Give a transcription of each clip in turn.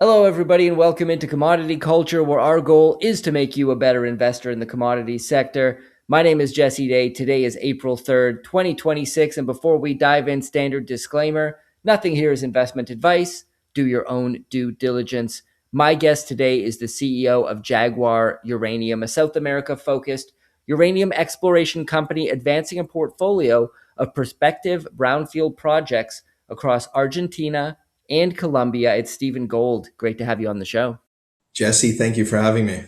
Hello, everybody, and welcome into Commodity Culture, where our goal is to make you a better investor in the commodities sector. My name is Jesse Day. Today is April 3rd, 2026. And before we dive in, standard disclaimer: nothing here is investment advice. Do your own due diligence. My guest today is the CEO of Jaguar Uranium, a South America focused uranium exploration company advancing a portfolio of prospective brownfield projects across Argentina and Colombia. It's Stephen Gold. Great to have you on the show. Jesse, thank you for having me.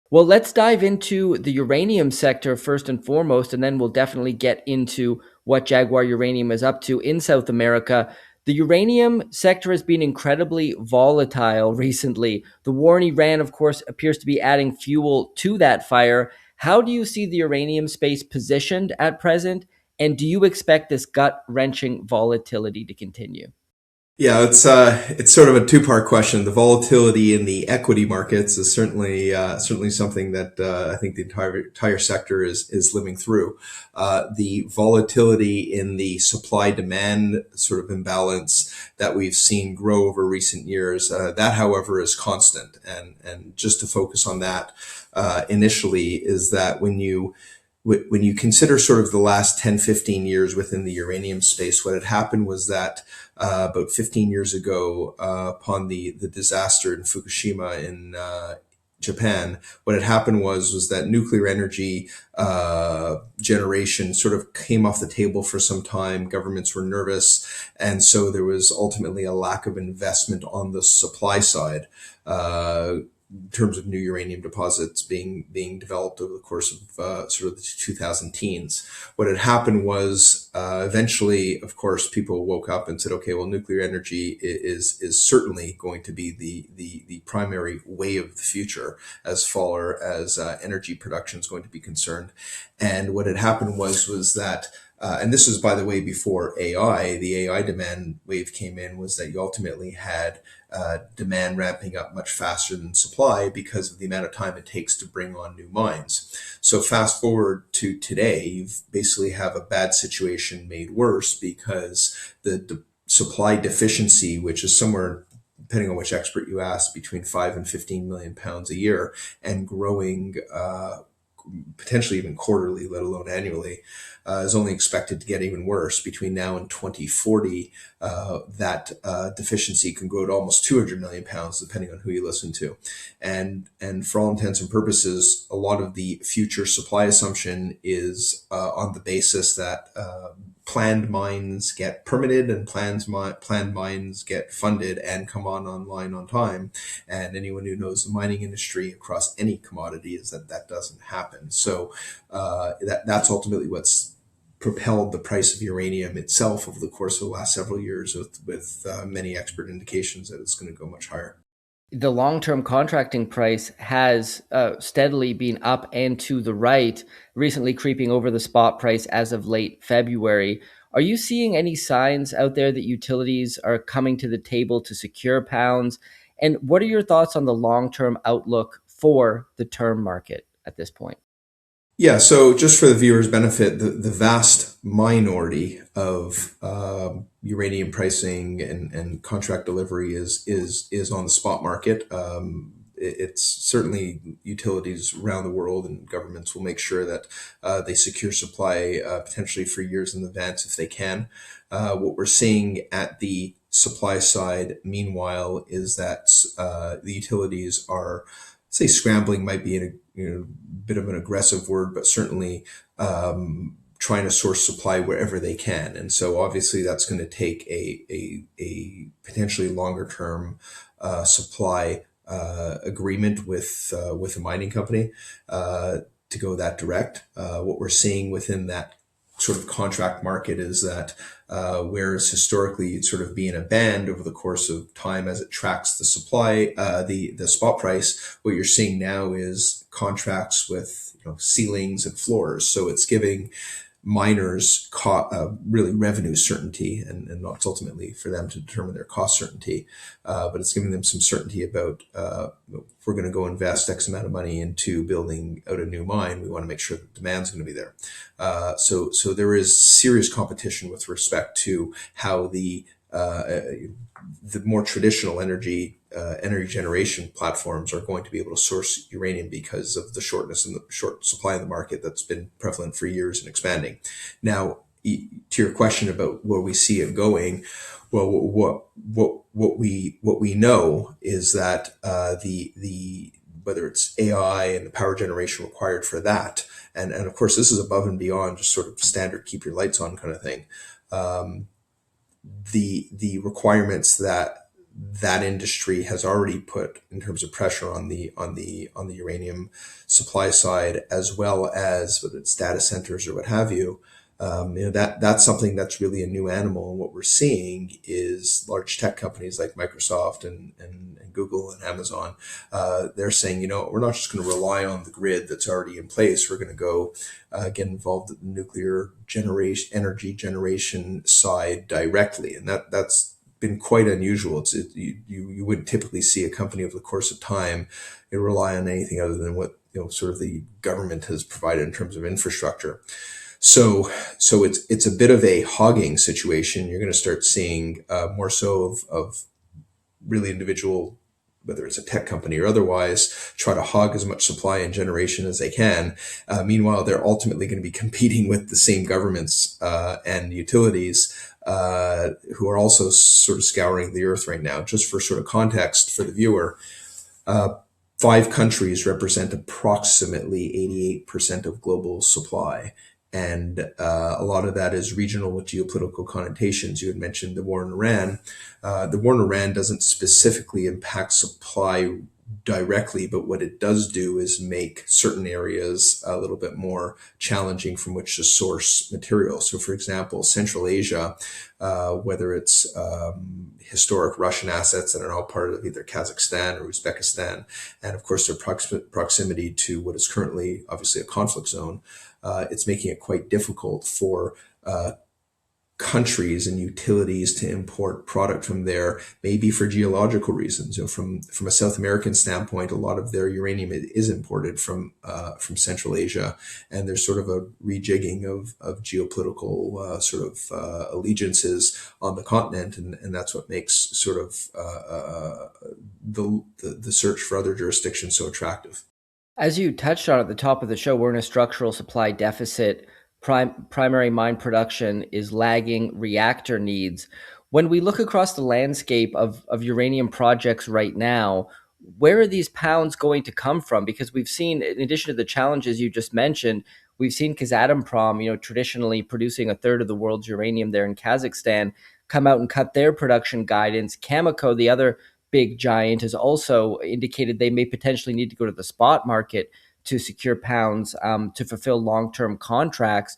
Well, let's dive into the uranium sector first and foremost, and then we'll definitely get into what Jaguar Uranium is up to in South America. The uranium sector has been incredibly volatile recently. The war in Iran, of course, appears to be adding fuel to that fire. How do you see the uranium space positioned at present? And do you expect this gut wrenching volatility to continue? Yeah, it's sort of a two-part question. The volatility in the equity markets is certainly something that I think the entire sector is living through. The volatility in the supply-demand sort of imbalance that we've seen grow over recent years, that, however, is constant. And just to focus on that initially, is that when you consider sort of the last 10, 15 years within the uranium space, what had happened was that about 15 years ago, upon the disaster in Fukushima in Japan, what had happened was that nuclear energy generation sort of came off the table for some time. Governments were nervous, and so there was ultimately a lack of investment on the supply side. In terms of new uranium deposits being developed over the course of sort of the 2000 teens. What had happened was eventually, of course, people woke up and said, okay, well, nuclear energy is certainly going to be the primary way of the future as far as energy production is going to be concerned. And what had happened was that and this was, by the way, before AI. The AI demand wave came in, was that you ultimately had demand ramping up much faster than supply because of the amount of time it takes to bring on new mines. So fast forward to today, you basically have a bad situation made worse because the supply deficiency, which is somewhere, depending on which expert you ask, between 5 and 15 million pounds a year, and growing potentially even quarterly, let alone annually, is only expected to get even worse. Between now and 2040, that deficiency can grow to almost 200 million pounds, depending on who you listen to. And for all intents and purposes, a lot of the future supply assumption is on the basis that planned mines get permitted and planned mines get funded and come online on time. And anyone who knows the mining industry across any commodity is that that doesn't happen. So that's ultimately what's propelled the price of uranium itself over the course of the last several years, with many expert indications that it's going to go much higher. The long-term contracting price has steadily been up and to the right, recently creeping over the spot price as of late February. Are you seeing any signs out there that utilities are coming to the table to secure pounds? And what are your thoughts on the long-term outlook for the term market at this point? Yeah, so just for the viewers' benefit, the vast minority of uranium pricing and contract delivery is on the spot market. It's certainly utilities around the world and governments will make sure that they secure supply potentially for years in advance if they can. What we're seeing at the supply side, meanwhile, is that the utilities are, say, scrambling might be bit of an aggressive word, but certainly trying to source supply wherever they can. And so obviously that's going to take a potentially longer term supply agreement with a mining company to go that direct. What we're seeing within that sort of contract market is that whereas historically you'd sort of be in a band over the course of time as it tracks the supply, the spot price, what you're seeing now is contracts with ceilings and floors. So it's giving miners really revenue certainty, and not ultimately for them to determine their cost certainty, but it's giving them some certainty about if we're going to go invest X amount of money into building out a new mine, we want to make sure that demand's going to be there. So there is serious competition with respect to how the the more traditional energy generation platforms are going to be able to source uranium because of the shortness and the short supply in the market that's been prevalent for years and expanding. Now, to your question about where we see it going, well, what we know is that the whether it's AI and the power generation required for that, and of course this is above and beyond just sort of standard keep your lights on kind of thing. Um, the requirements that that industry has already put in terms of pressure on the uranium supply side, as well as whether it's data centers or what have you. That's something that's really a new animal. And what we're seeing is large tech companies like Microsoft and Google and Amazon. They're saying, we're not just going to rely on the grid that's already in place. We're going to go get involved in the nuclear generation, energy generation side directly, and that's been quite unusual. You wouldn't typically see a company over the course of time rely on anything other than what sort of the government has provided in terms of infrastructure. So it's a bit of a hogging situation. You're going to start seeing more so of really individual, whether it's a tech company or otherwise, try to hog as much supply and generation as they can. Meanwhile, they're ultimately going to be competing with the same governments and utilities who are also sort of scouring the earth right now. Just for sort of context for the viewer, uh, 5 countries represent approximately 88% of global supply. And a lot of that is regional with geopolitical connotations. You had mentioned the war in Iran. The war in Iran doesn't specifically impact supply directly, but what it does do is make certain areas a little bit more challenging from which to source material. So, for example, Central Asia, whether it's historic Russian assets that are now part of either Kazakhstan or Uzbekistan, and of course their proximity to what is currently obviously a conflict zone, it's making it quite difficult for countries and utilities to import product from there, maybe for geological reasons. From a South American standpoint, a lot of their uranium is imported from Central Asia, and there's sort of a rejigging of geopolitical allegiances on the continent, and that's what makes sort of the search for other jurisdictions so attractive. As you touched on at the top of the show, we're in a structural supply deficit. Primary mine production is lagging reactor needs. When we look across the landscape of uranium projects right now, where are these pounds going to come from? Because we've seen, in addition to the challenges you just mentioned, we've seen Kazatomprom, traditionally producing a third of the world's uranium there in Kazakhstan, come out and cut their production guidance. Cameco, the other big giant, has also indicated they may potentially need to go to the spot market to secure pounds to fulfill long-term contracts.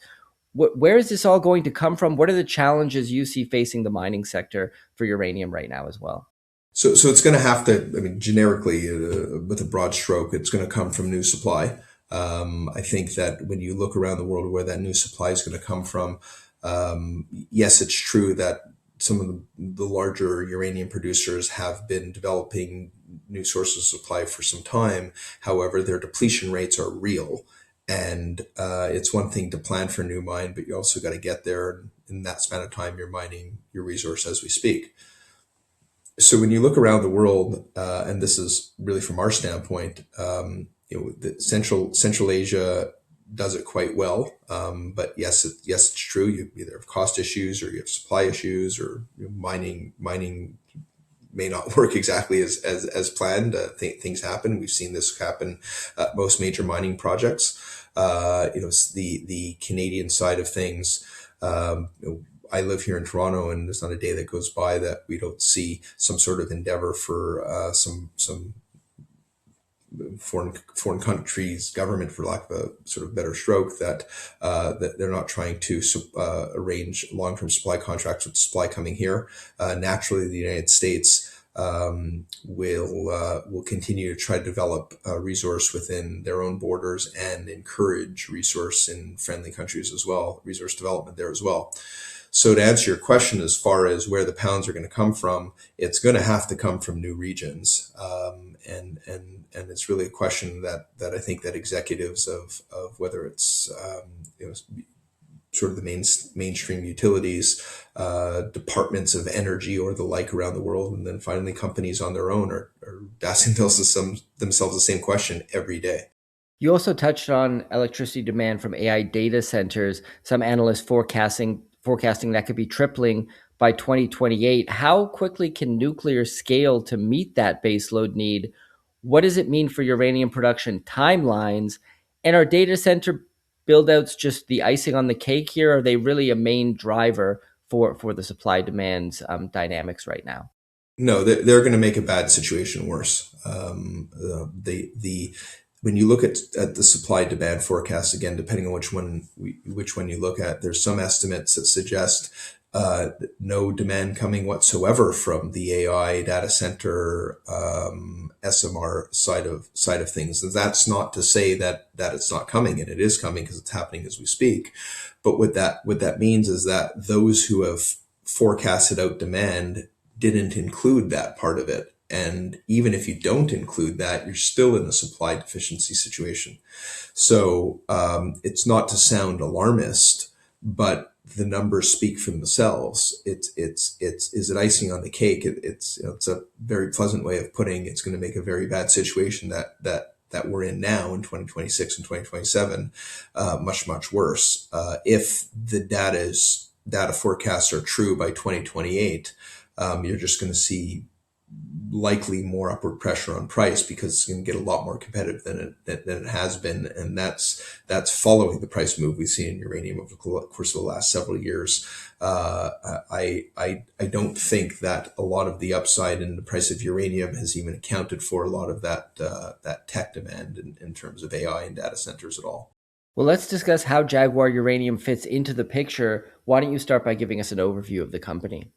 Where is this all going to come from? What are the challenges you see facing the mining sector for uranium right now as well? So it's going to have to, I mean, generically, with a broad stroke, it's going to come from new supply. I think that when you look around the world where that new supply is going to come from, yes, it's true that some of the larger uranium producers have been developing new sources of supply for some time. However, their depletion rates are real. And it's one thing to plan for a new mine, but you also got to get there. And in that span of time, you're mining your resource as we speak. So when you look around the world, and this is really from our standpoint, the Central Asia does it quite well. But yes, it's true. You either have cost issues or you have supply issues, or mining may not work exactly as planned. Things happen. We've seen this happen at most major mining projects. The Canadian side of things. I live here in Toronto, and there's not a day that goes by that we don't see some sort of endeavor for some foreign countries' government, for lack of a sort of better stroke, that they're not trying to arrange long-term supply contracts with supply coming here. Naturally, the United States will continue to try to develop a resource within their own borders and encourage resource in friendly countries as well, resource development there as well. So to answer your question, as far as where the pounds are going to come from, it's going to have to come from new regions, and it's really a question that I think that executives of whether it's sort of the mainstream utilities, departments of energy or the like around the world, and then finally companies on their own are asking themselves the same question every day. You also touched on electricity demand from AI data centers. Some analysts forecasting that could be tripling by 2028. How quickly can nuclear scale to meet that baseload need? What does it mean for uranium production timelines? And are data center buildouts just the icing on the cake here? Are they really a main driver for the supply demand dynamics right now? No, they're going to make a bad situation worse. The when you look at the supply demand forecast, again, depending on which one you look at, there's some estimates that suggest no demand coming whatsoever from the AI data center SMR side of things. And that's not to say that it's not coming, and it is coming because it's happening as we speak. But what that means is that those who have forecasted out demand didn't include that part of it. And even if you don't include that, you're still in a supply deficiency situation. So it's not to sound alarmist, but the numbers speak for themselves. It's is it icing on the cake? It's a very pleasant way of putting it's going to make a very bad situation that we're in now in 2026 and 2027 much worse. If the data forecasts are true by 2028, you're just going to see likely more upward pressure on price because it's going to get a lot more competitive than it has been, and that's following the price move we've seen in uranium over the course of the last several years. I don't think that a lot of the upside in the price of uranium has even accounted for a lot of that tech demand in terms of AI and data centers at all. Well, let's discuss how Jaguar Uranium fits into the picture. Why don't you start by giving us an overview of the company?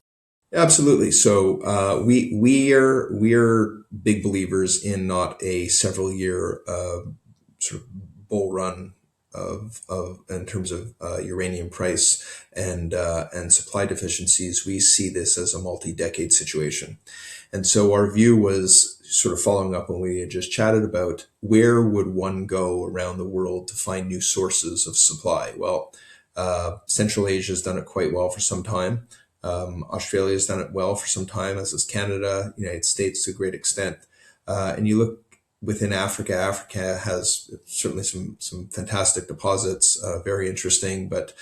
Absolutely. So we're big believers in not a several year sort of bull run of in terms of uranium price and supply deficiencies. We see this as a multi-decade situation, and so our view was sort of following up when we had just chatted about where would one go around the world to find new sources of supply. Well, Central Asia has done it quite well for some time. Australia has done it well for some time, as has Canada, United States to a great extent. And you look within Africa, Africa has certainly some fantastic deposits, very interesting, but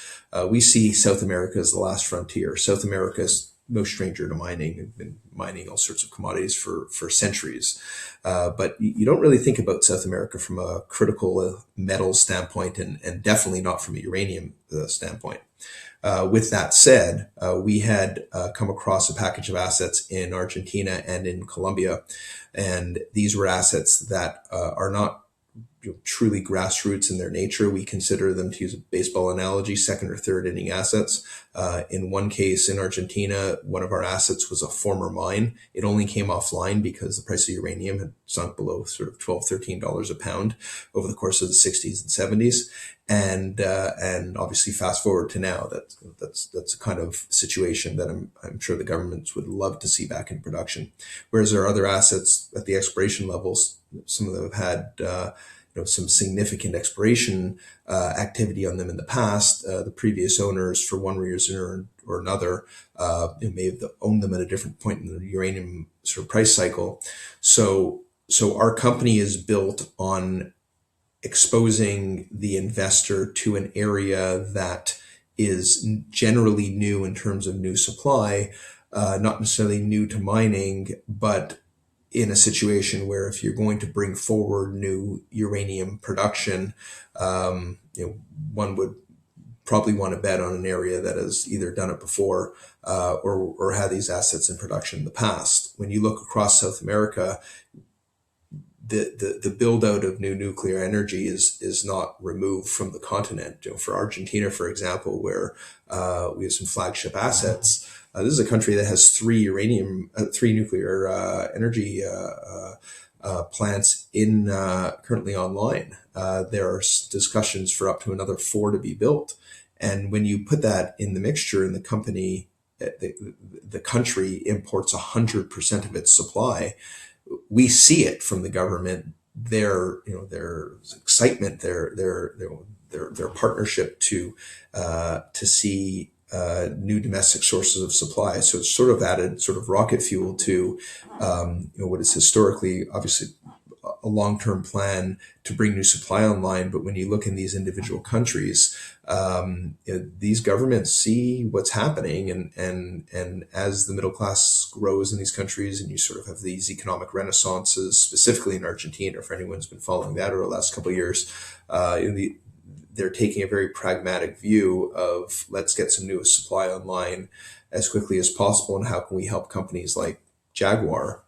we see South America as the last frontier. South America is no stranger to mining. They've been mining all sorts of commodities for centuries. But you don't really think about South America from a critical metal standpoint and definitely not from a uranium standpoint. With that said, we had come across a package of assets in Argentina and in Colombia, and these were assets that are not truly grassroots in their nature. We consider them, to use a baseball analogy, second or third inning assets. In one case in Argentina, one of our assets was a former mine. It only came offline because the price of uranium had sunk below sort of $12, $13 a pound over the course of the 60s and 70s. And obviously fast forward to now, that's a kind of situation that I'm sure the governments would love to see back in production. Whereas there are other assets at the exploration levels, some of them have had some significant exploration activity on them in the past. The previous owners, for one reason or another, may have owned them at a different point in the uranium sort of price cycle. So our company is built on exposing the investor to an area that is generally new in terms of new supply, not necessarily new to mining, but in a situation where if you're going to bring forward new uranium production, one would probably want to bet on an area that has either done it before or had these assets in production in the past. When you look across South America, the build out of new nuclear energy is not removed from the continent. For Argentina, for example, where we have some flagship assets, this is a country that has three nuclear energy plants in currently online. There are discussions for up to another four to be built, and when you put that in the mixture, in the company, the country imports 100% of its supply. We see it from the government their excitement, their partnership to see new domestic sources of supply. So it's sort of added sort of rocket fuel to what is historically obviously a long-term plan to bring new supply online. But when you look in these individual countries, these governments see what's happening, and as the middle class grows in these countries, and you sort of have these economic renaissances, specifically in Argentina, for anyone who's been following that over the last couple of years, they're taking a very pragmatic view of let's get some new supply online as quickly as possible, and how can we help companies like Jaguar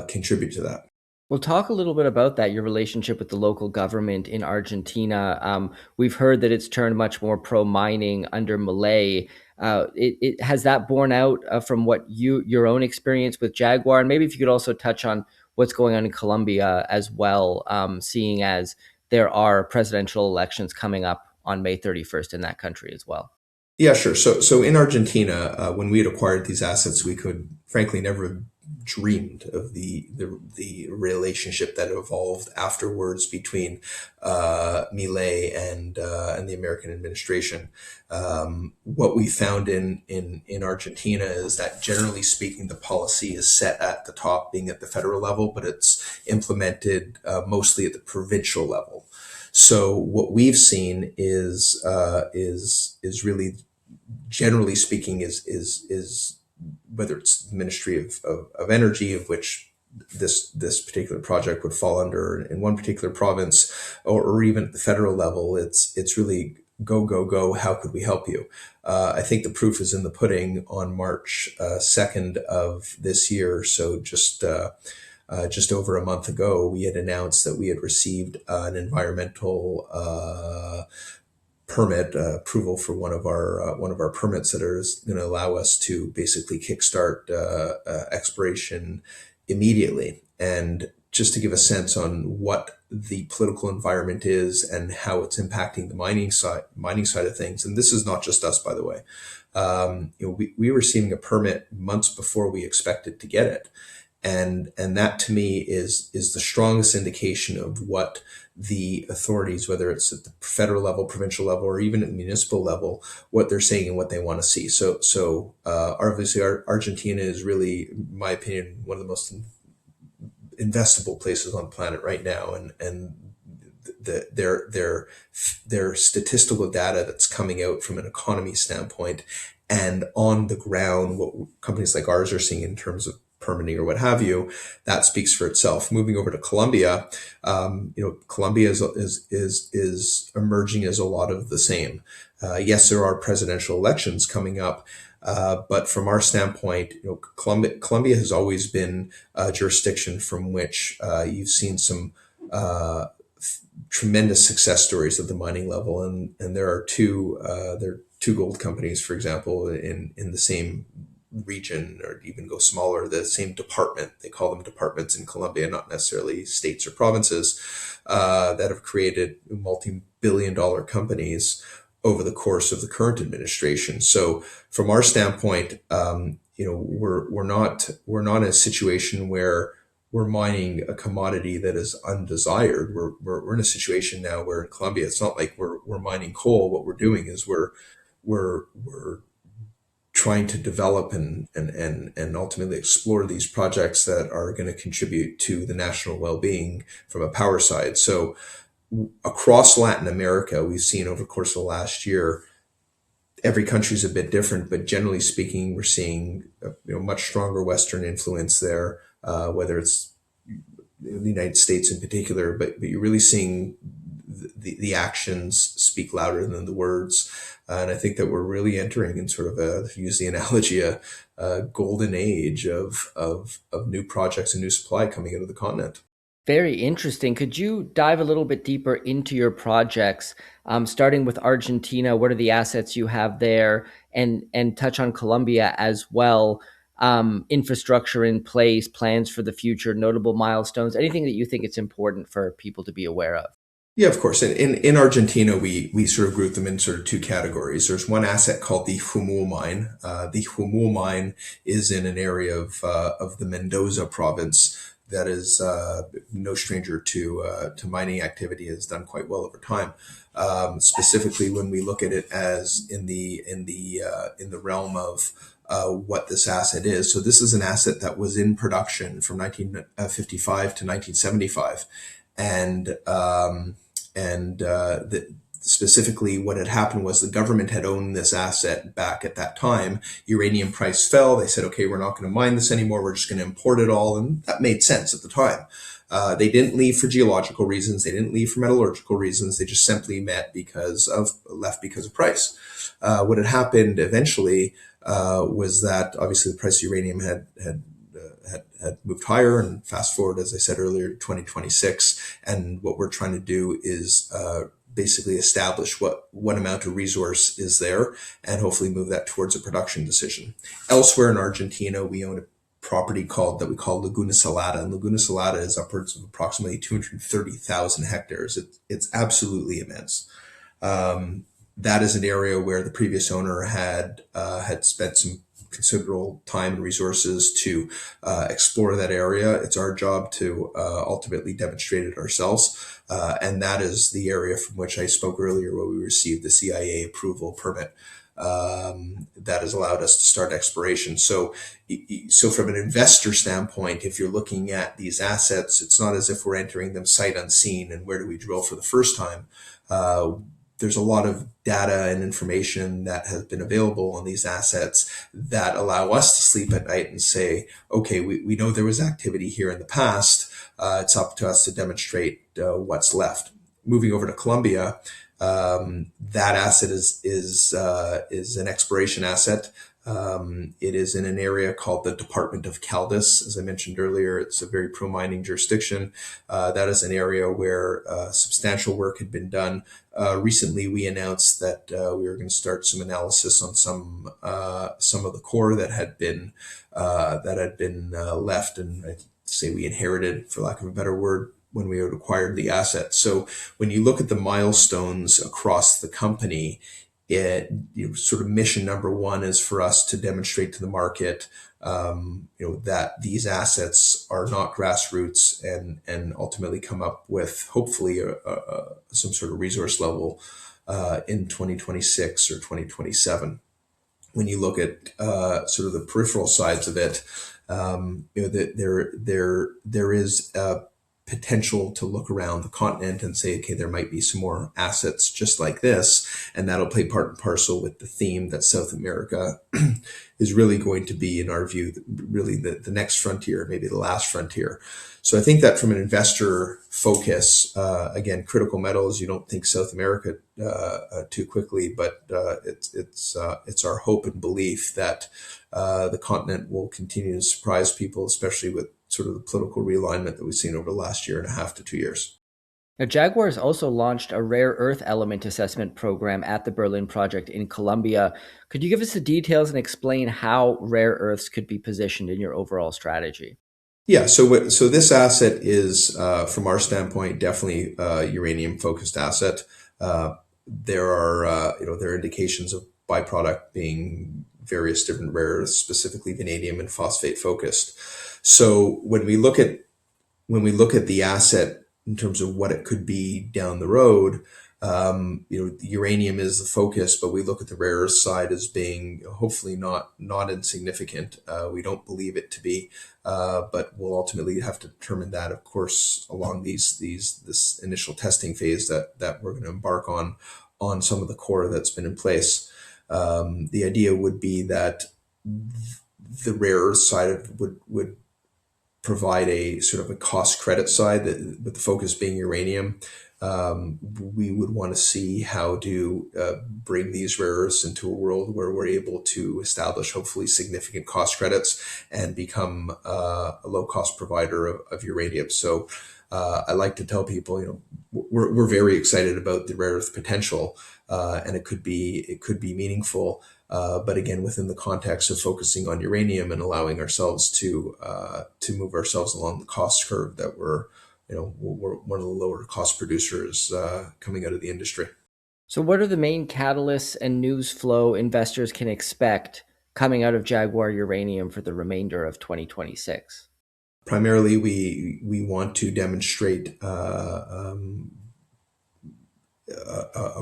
contribute to that. We'll talk a little bit about that, your relationship with the local government in Argentina. We've heard that it's turned much more pro-mining under Milei. It has that borne out from what your own experience with Jaguar, and maybe if you could also touch on what's going on in Colombia as well, seeing as there are presidential elections coming up on May 31st in that country as well. Yeah, sure. So in Argentina, when we had acquired these assets, we could frankly never have dreamed of the relationship that evolved afterwards between Milei and the American administration. What we found in Argentina is that generally speaking, the policy is set at the top, being at the federal level, but it's implemented mostly at the provincial level. So what we've seen is really, generally speaking, is whether it's the Ministry of Energy, of which this particular project would fall under in one particular province, or even at the federal level, it's really go, go, go. How could we help you? I think the proof is in the pudding. On March 2nd of this year, so just over a month ago, we had announced that we had received an environmental permit approval for one of our permits that is going to allow us to basically kickstart exploration immediately. And just to give a sense on what the political environment is and how it's impacting the mining side of things, and this is not just us, by the way. We were receiving a permit months before we expected to get it, and that to me is the strongest indication of what the authorities, whether it's at the federal level, provincial level, or even at the municipal level, what they're saying and what they want to see. So obviously, Argentina is really, in my opinion, one of the most investable places on the planet right now, and their statistical data that's coming out from an economy standpoint, and on the ground, what companies like ours are seeing in terms of permitting or what have you, that speaks for itself. Moving over to Colombia, Colombia is emerging as a lot of the same. Yes, there are presidential elections coming up, but from our standpoint, Colombia has always been a jurisdiction from which you've seen some tremendous success stories at the mining level, and there are two gold companies, for example, in the same region, or even go smaller, the same department. They call them departments in Colombia, not necessarily states or provinces, that have created multi-billion-dollar companies over the course of the current administration. So, from our standpoint, we're not in a situation where we're mining a commodity that is undesired. We're in a situation now where in Colombia, it's not like we're mining coal. What we're doing is we're trying to develop and ultimately explore these projects that are going to contribute to the national well-being from a power side. So across Latin America, we've seen over the course of the last year, every country is a bit different, but generally speaking, we're seeing much stronger Western influence there, whether it's the United States in particular, but you're really seeing the actions speak louder than the words. And I think that we're really entering in sort of to use the analogy, a golden age of new projects and new supply coming into the continent. Very interesting. Could you dive a little bit deeper into your projects, starting with Argentina? What are the assets you have there, and touch on Colombia as well? Infrastructure in place, plans for the future, notable milestones, anything that you think it's important for people to be aware of. Yeah, of course. In Argentina, we sort of group them in sort of two categories. There's one asset called the Jumul mine. The Jumul mine is in an area of the Mendoza province that is no stranger to mining activity, has done quite well over time. Specifically, when we look at it as in the realm of what this asset is. So this is an asset that was in production from 1955 to 1975, and specifically what had happened was the government had owned this asset back at that time. Uranium price fell. They said, okay, we're not going to mine this anymore. We're just going to import it all. And that made sense at the time. They didn't leave for geological reasons. They didn't leave for metallurgical reasons. They just simply left because of price. What had happened eventually was that obviously the price of uranium had moved higher, and fast forward, as I said earlier, to 2026. And what we're trying to do is basically establish what amount of resource is there and hopefully move that towards a production decision. Elsewhere in Argentina, we own a property that we call Laguna Salada, and Laguna Salada is upwards of approximately 230,000 hectares. It's absolutely immense. That is an area where the previous owner had spent some considerable time and resources to explore that area. It's our job to ultimately demonstrate it ourselves. And that is the area from which I spoke earlier, where we received the CIA approval permit that has allowed us to start exploration. So from an investor standpoint, if you're looking at these assets, it's not as if we're entering them sight unseen and where do we drill for the first time. There's a lot of data and information that has been available on these assets that allow us to sleep at night and say, okay, we know there was activity here in the past. It's up to us to demonstrate what's left. Moving over to Colombia, that asset is an exploration asset. It is in an area called the Department of Caldas. As I mentioned earlier, it's a very pro-mining jurisdiction. That is an area where substantial work had been done. Recently, we announced that we were going to start some analysis on some of the core that had been left, and I'd say we inherited, for lack of a better word, when we had acquired the asset. So when you look at the milestones across the company, sort of mission number one is for us to demonstrate to the market, that these assets are not grassroots, and ultimately come up with hopefully some sort of resource level in 2026 or 2027. When you look at sort of the peripheral sides of it, that there is potential to look around the continent and say, okay, there might be some more assets just like this, and that'll play part and parcel with the theme that South America is really going to be, in our view, really the next frontier, maybe the last frontier. So I think that from an investor focus, again, critical metals, you don't think South America too quickly, but it's our hope and belief that the continent will continue to surprise people, especially with sort of the political realignment that we've seen over the last year and a half to 2 years. Now, Jaguar has also launched a rare earth element assessment program at the Berlin project in Colombia. Could you give us the details and explain how rare earths could be positioned in your overall strategy? Yeah, so this asset is, from our standpoint, definitely a uranium-focused asset. There are indications of byproduct being various different rare earths, specifically vanadium and phosphate focused. So when we look at the asset in terms of what it could be down the road, the uranium is the focus, but we look at the rare earth side as being hopefully not insignificant. We don't believe it to be, but we'll ultimately have to determine that, of course, along this initial testing phase that we're going to embark on some of the core that's been in place. The idea would be that the rare earth side would provide a sort of a cost credit side, that, with the focus being uranium. We would want to see how to bring these rare earths into a world where we're able to establish hopefully significant cost credits and become a low cost provider of uranium. So I like to tell people, we're very excited about the rare earth potential, and it could be meaningful. But again, within the context of focusing on uranium and allowing ourselves to move ourselves along the cost curve, that we're one of the lower cost producers coming out of the industry. So, what are the main catalysts and news flow investors can expect coming out of Jaguar Uranium for the remainder of 2026? primarily, we want to demonstrate a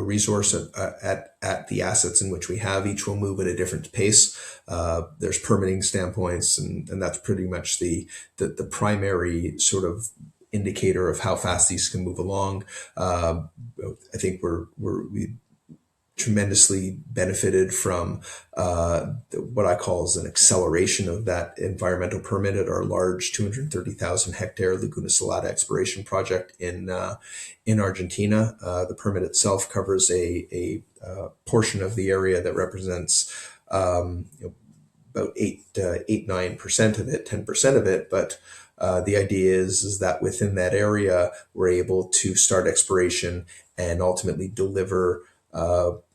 resource at the assets in which we have. Each will move at a different pace. There's permitting standpoints, and that's pretty much the primary sort of indicator of how fast these can move along. I think we tremendously benefited from what I call is an acceleration of that environmental permit at our large 230,000 hectare Laguna Salada exploration project in Argentina. The permit itself covers a portion of the area that represents about 9% of it, 10% of it, but the idea is that within that area, we're able to start exploration and ultimately deliver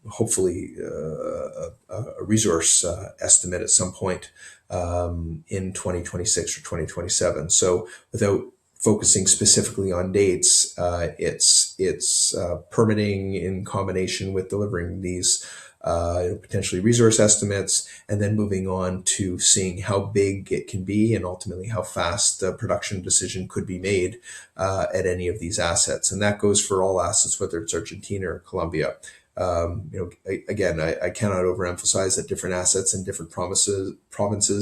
hopefully a resource estimate at some point in 2026 or 2027. So without focusing specifically on dates, it's permitting in combination with delivering these potentially resource estimates, and then moving on to seeing how big it can be and ultimately how fast the production decision could be made at any of these assets. And that goes for all assets, whether it's Argentina or Colombia. I cannot overemphasize that different assets and different provinces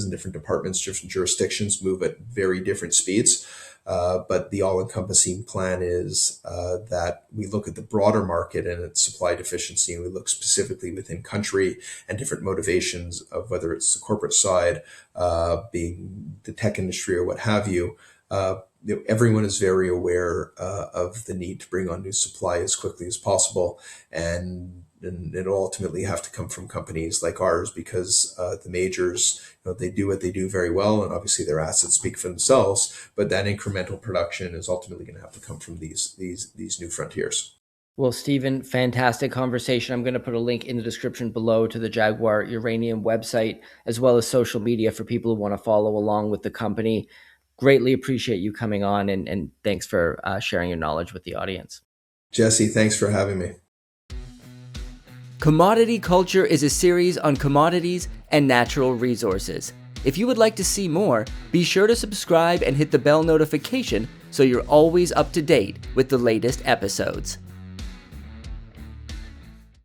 and different departments, different jurisdictions move at very different speeds. But the all-encompassing plan is that we look at the broader market and its supply deficiency, and we look specifically within country and different motivations of whether it's the corporate side, being the tech industry or what have you. Everyone is very aware of the need to bring on new supply as quickly as possible, and it'll ultimately have to come from companies like ours, because the majors, they do what they do very well, and obviously their assets speak for themselves. But that incremental production is ultimately going to have to come from these new frontiers. Well, Stephen, fantastic conversation. I'm going to put a link in the description below to the Jaguar Uranium website, as well as social media for people who want to follow along with the company. Greatly appreciate you coming on, and thanks for sharing your knowledge with the audience. Jesse, thanks for having me. Commodity Culture is a series on commodities and natural resources. If you would like to see more, be sure to subscribe and hit the bell notification so you're always up to date with the latest episodes.